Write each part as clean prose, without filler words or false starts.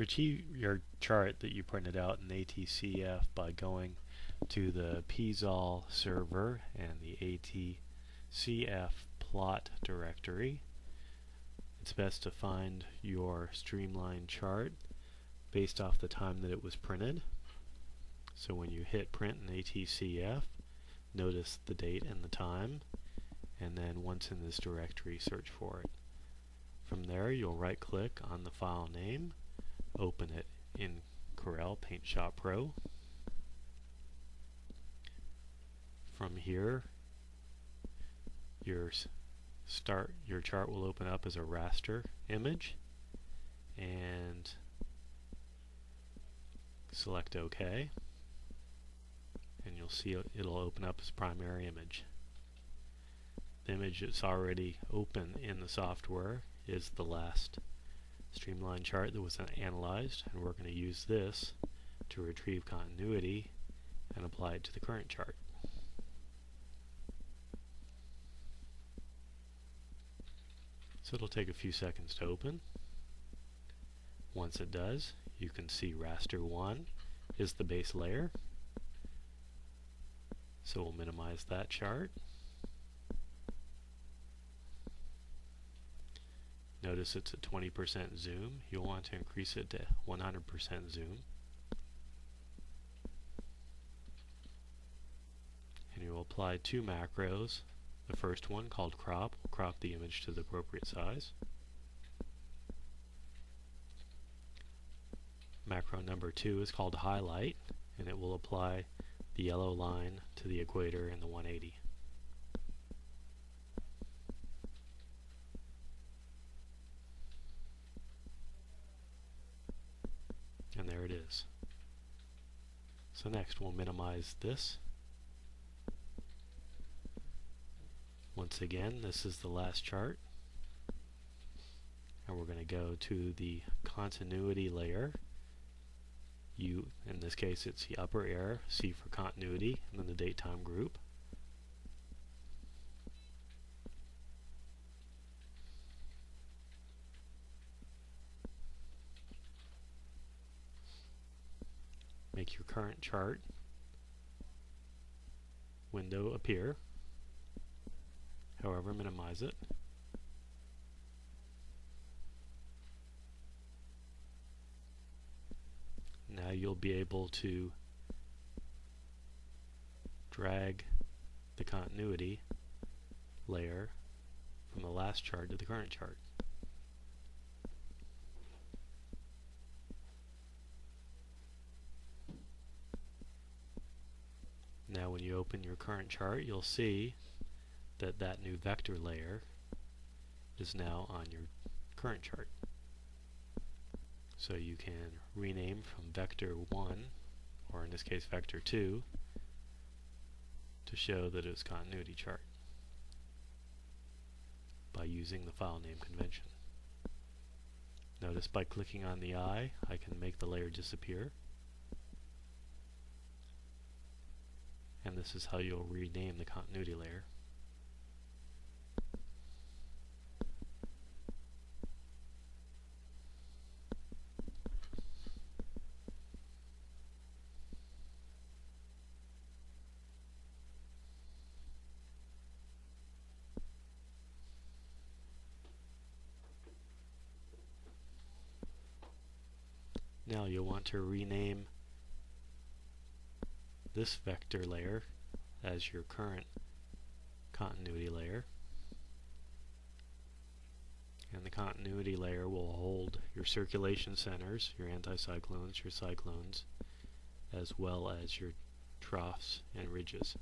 Retrieve your chart that you printed out in ATCF by going to the PSOL server and the ATCFPlot directory. It's best to find your Streamline chart based off the time that it was printed. So when you hit print in ATCF, notice the date and the time, and then once in this directory, search for it. From there, you'll right-click on the file name, open it in Corel Paint Shop Pro. From here, your chart will open up as a raster image, and select OK, and you'll see it'll open up as primary image. The image that's already open in the software is the last Streamline chart that was analyzed, and we're going to use this to retrieve continuity and apply it to the current chart. So it'll take a few seconds to open. Once it does, you can see raster 1 is the base layer. So we'll minimize that chart. Notice it's at 20% zoom. You'll want to increase it to 100% zoom. And you will apply two macros. The first one, called crop, will crop the image to the appropriate size. Macro number 2 is called highlight, and it will apply the yellow line to the equator in the 180. And there it is. So next we'll minimize this. Once again, this is the last chart, and we're going to go to the continuity layer. In this case it's the upper arrow, C for continuity, and then the date time group. Make your current chart window appear. However, minimize it. Now you'll be able to drag the continuity layer from the last chart to the current chart. Now when you open your current chart, you'll see that new vector layer is now on your current chart. So you can rename from vector 1, or in this case vector 2, to show that it's continuity chart by using the file name convention. Notice by clicking on the eye, I can make the layer disappear. And this is how you'll rename the continuity layer. Now you'll want to rename this vector layer as your current continuity layer, and the continuity layer will hold your circulation centers, your anticyclones, your cyclones, as well as your troughs and ridges.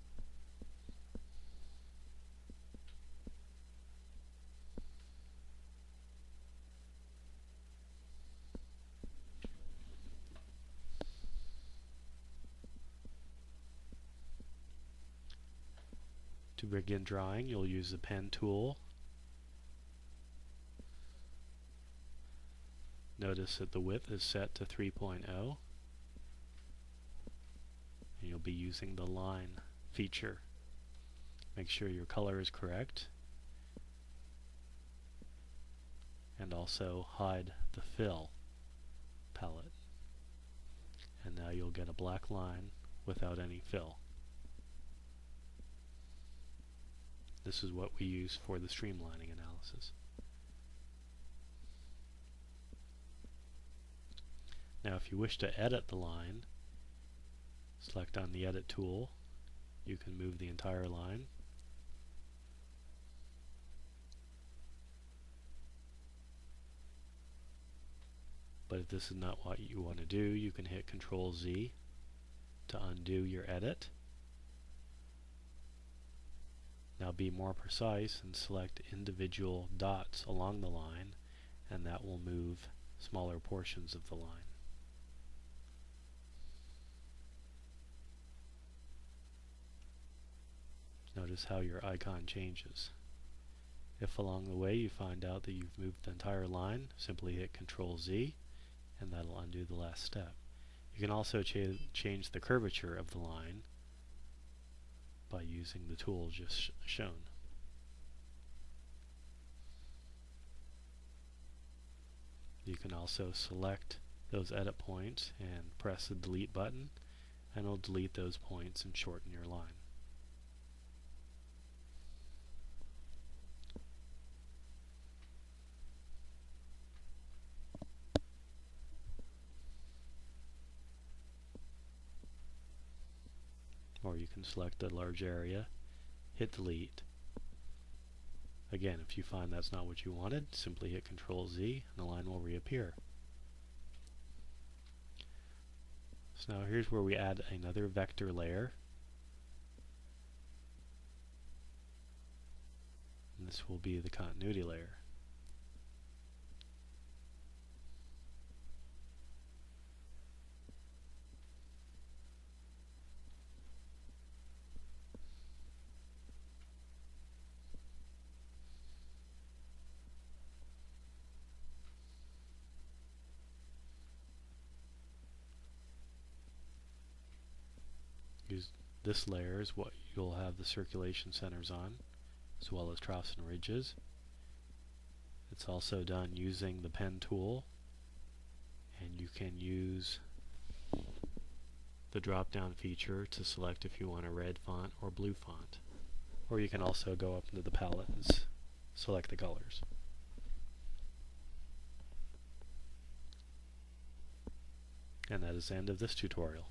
To begin drawing, you'll use the pen tool. Notice that the width is set to 3.0, and you'll be using the line feature. Make sure your color is correct, and also hide the fill palette. And now you'll get a black line without any fill. This is what we use for the streamlining analysis. Now if you wish to edit the line, select on the Edit tool. You can move the entire line. But if this is not what you want to do, you can hit Control Z to undo your edit. Now be more precise and select individual dots along the line, and that will move smaller portions of the line. Notice how your icon changes. If along the way you find out that you've moved the entire line, simply hit Control Z and that'll undo the last step. You can also change the curvature of the line by using the tool just shown. You can also select those edit points and press the delete button, and it'll delete those points and shorten your line. Or you can select a large area, hit delete. Again, if you find that's not what you wanted, simply hit Control Z and the line will reappear. So now here's where we add another vector layer. And this will be the continuity layer. This layer is what you'll have the circulation centers on, as well as troughs and ridges. It's also done using the pen tool, and you can use the drop-down feature to select if you want a red font or blue font. Or you can also go up into the palette and select the colors. And that is the end of this tutorial.